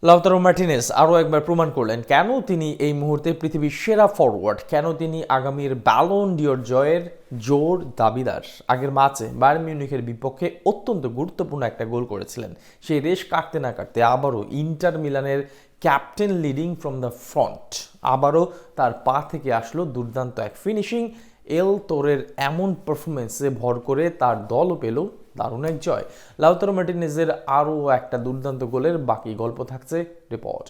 Lautaro Martinez আরও একবার প্রমাণ করলেন কেন তিনি এই মুহূর্তে পৃথিবীর সেরা ফরওয়ার্ড, কেন তিনি আগামীর ব্যালন ডিওর জয়ের জোর দাবিদার। আগের ম্যাচে বায়ার্ন মিউনিখের বিপক্ষে অত্যন্ত গুরুত্বপূর্ণ একটা গোল করেছিলেন। সেই রেশ কাটতে না কাটতে আবারও ইন্টার মিলানের captain leading from the front, আবারও তার পা থেকে আসলো দুর্দান্ত এক ফিনিশিং। এল তোরের এমন পারফরমেন্সে ভর করে তার দলও পেল দারুণ এক জয়। লাউতারো মার্টিনেজের আরও একটা দুর্দান্ত গোলের বাকি গল্প থাকছে রিপোর্ট।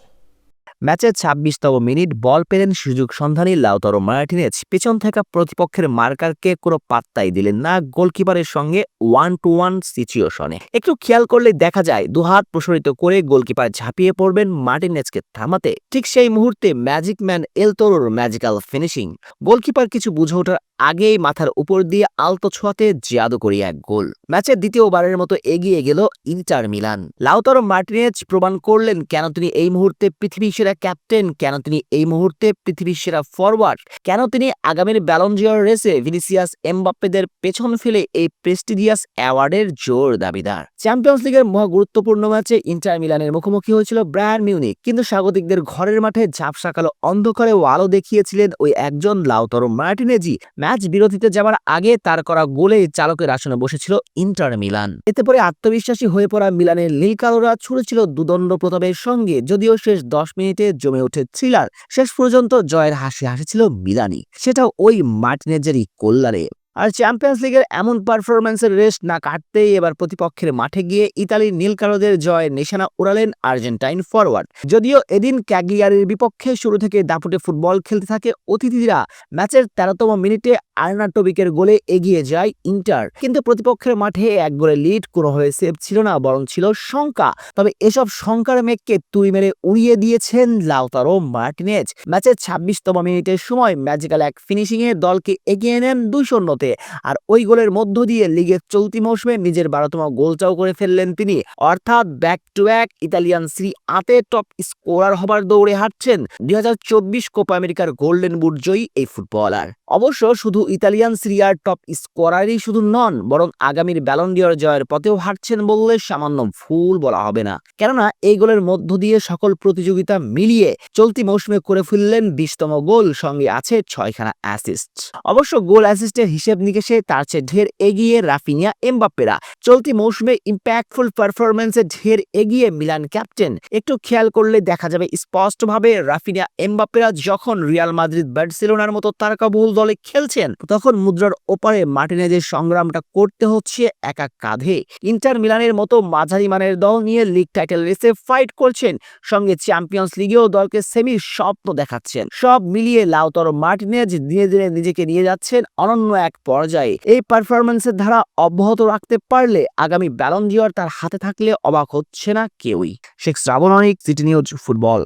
ম্যাচের ২৬তম মিনিট বল পেলেন সুযোগ সন্ধানী লাউতারো মার্টিনেজ পেছন থাকা প্রতিপক্ষের মার্কারকে কোনো পাত্তাই দিলেন না গোলকিপারের সঙ্গে 1-to-1 সিচুয়েশনে। একটু খেয়াল করলে দেখা যায় দুহাত প্রসারিত করে গোলকিপার ঝাঁপিয়ে পড়বেন মার্টিনেজকে থামাতে। ঠিক সেই মুহূর্তে ম্যাজিক ম্যান এল তোরোর ম্যাজিক্যাল ফিনিশিং। গোলকিপার কিছু বুঝে ওঠার আগেই মাথার উপর দিয়ে আলতো ছোঁয়াতে জাদুকরি এক গোল। ম্যাচের দ্বিতীয়বারের মতো এগিয়ে গেল ইন্টার মিলান। লাউতারো মার্টিনেজ প্রমাণ করলেন কেন তিনি এই মুহূর্তে পৃথিবীর সেরা ক্যাপ্টেন, কেন তিনি এই মুহূর্তে পৃথিবীর সেরা ফরওয়ার্ড, কেন তিনি আগামীর ব্যালন ডিওর রেসে ভিনিসিয়াস এমবাপ্পেদের পেছন ফেলে এই প্রেস্টিজিয়াস অ্যাওয়ার্ডের জোর দাবিদার। চ্যাম্পিয়ন্স লিগের মহা গুরুত্বপূর্ণ ম্যাচে ইন্টার মিলানের মুখোমুখি হয়েছিল বায়ার্ন মিউনিখ, কিন্তু স্বাগতিকদের ঘরের মাঠে ঝাপসা কালো অন্ধকারে আলো দেখিয়েছিলেন ওই একজন লাউতারো মার্টিনেজই। ম্যাচ বিরতিতে যাওয়ার আগে তার করা গোলে চালকের আসনে বসেছিল ইন্টার মিলান। এতে পরে আত্মবিশ্বাসী হয়ে পড়া মিলানের নীল কালোরা ছুড়েছিল দুদণ্ড প্রতাপের সঙ্গে, যদিও শেষ 10 মিনিটে জমে ওঠে থ্রিলার। শেষ পর্যন্ত জয়ের হাসি হাসিছিল মিলানি, সেটাও ওই মার্টিনেজেরই কল্যাণে। আর চ্যাম্পিয়ন্স লিগের এমন পারফরম্যান্সের রেস্ট না কাটতেই এবার প্রতিপক্ষের মাঠে গিয়ে ইতালির নীলকালোদের জয়ের নিশানা উড়ালেন আর্জেন্টাইন ফরওয়ার্ড। যদিও এদিন ক্যাগলিয়ারির বিপক্ষে শুরু থেকে দাপুটে ফুটবল খেলতে থাকে অতিথিরা, ম্যাচের 13তম মিনিটে আর্নাটোভিকের গোলে এগিয়ে যায় ইন্টার, কিন্তু প্রতিপক্ষের মাঠে এক গোলে লিড কোনোভাবে সেভ ছিল না, বরং ছিল শঙ্কা। তবে এসব শঙ্কার মেঘকে তুই মেরে উড়িয়ে দিয়েছেন লাউতারো মার্টিনেজ। ম্যাচের 26তম মিনিটের সময় ম্যাজিক্যাল এক ফিনিশিংয়ে দলকে এগিয়ে নেন 2-0। আর ওই গোলের মধ্য দিয়ে লিগের চলতি মৌসুমে নিজের 12তম গোলটাও করে ফেললেন তিনি। অর্থাৎ back to back Italian Serie আতে টপ স্কোরার হবার দৌড়ে হাঁটছেন 2024 কোপা আমেরিকার গোল্ডেন বুট জয়ী এই ফুটবলার। অবশ্য শুধু ইতালিয়ান সিরিয়ার টপ স্কোরারই শুধু নন, বরং আগামীর ব্যালন ডিওর জয়ের পথেও হাঁটছেন বললে সামান্য ভুল বলা হবে না। কেননা এই গোলের মধ্য দিয়ে সকল প্রতিযোগিতা মিলিয়ে চলতি মৌসুমে করে ফেললেন 20তম গোল, সঙ্গে আছে 6খানা অ্যাসিস্ট। অবশ্য গোল অ্যাসিস্টের হিসেব নিকেশে তার চেয়ে ঢের এগিয়ে রাফিনিয়া এমবাপ্পেরা। চলতি মৌসুমে ইম্প্যাক্টফুল পারফরম্যান্সে ঢের এগিয়ে মিলান ক্যাপ্টেন। একটু খেয়াল করলে দেখা যাবে স্পষ্টভাবে রাফিনিয়া এমবাপ্পেরা যখন রিয়াল মাদ্রিদ বার্সেলোনার মতো তারকাবহুল দলে খেলছেন, তখন মুদ্রার ওপারে মার্টিনেজের সংগ্রামটা করতে হচ্ছে একা কাঁধে। ইন্টার মিলানের মতো মাঝারি মানের দল নিয়ে লিগ টাইটেল রেসে ফাইট করছেন, সঙ্গে চ্যাম্পিয়ন্স লিগেও দলকে সেমির স্বপ্ন দেখাচ্ছেন। সব মিলিয়ে লাউতারো মার্টিনেজ দিনে দিনে নিজেকে নিয়ে যাচ্ছেন অনন্য এক পর্যায়ে। এই পারফরম্যান্সের ধারা অব্যাহত রাখতে পারলে আগামী ব্যালন ডিওর তার হাতে থাকলে অবাক হচ্ছে না কেউই। শেখ শ্রাবণ অনিক, সিটি নিউজ ফুটবল।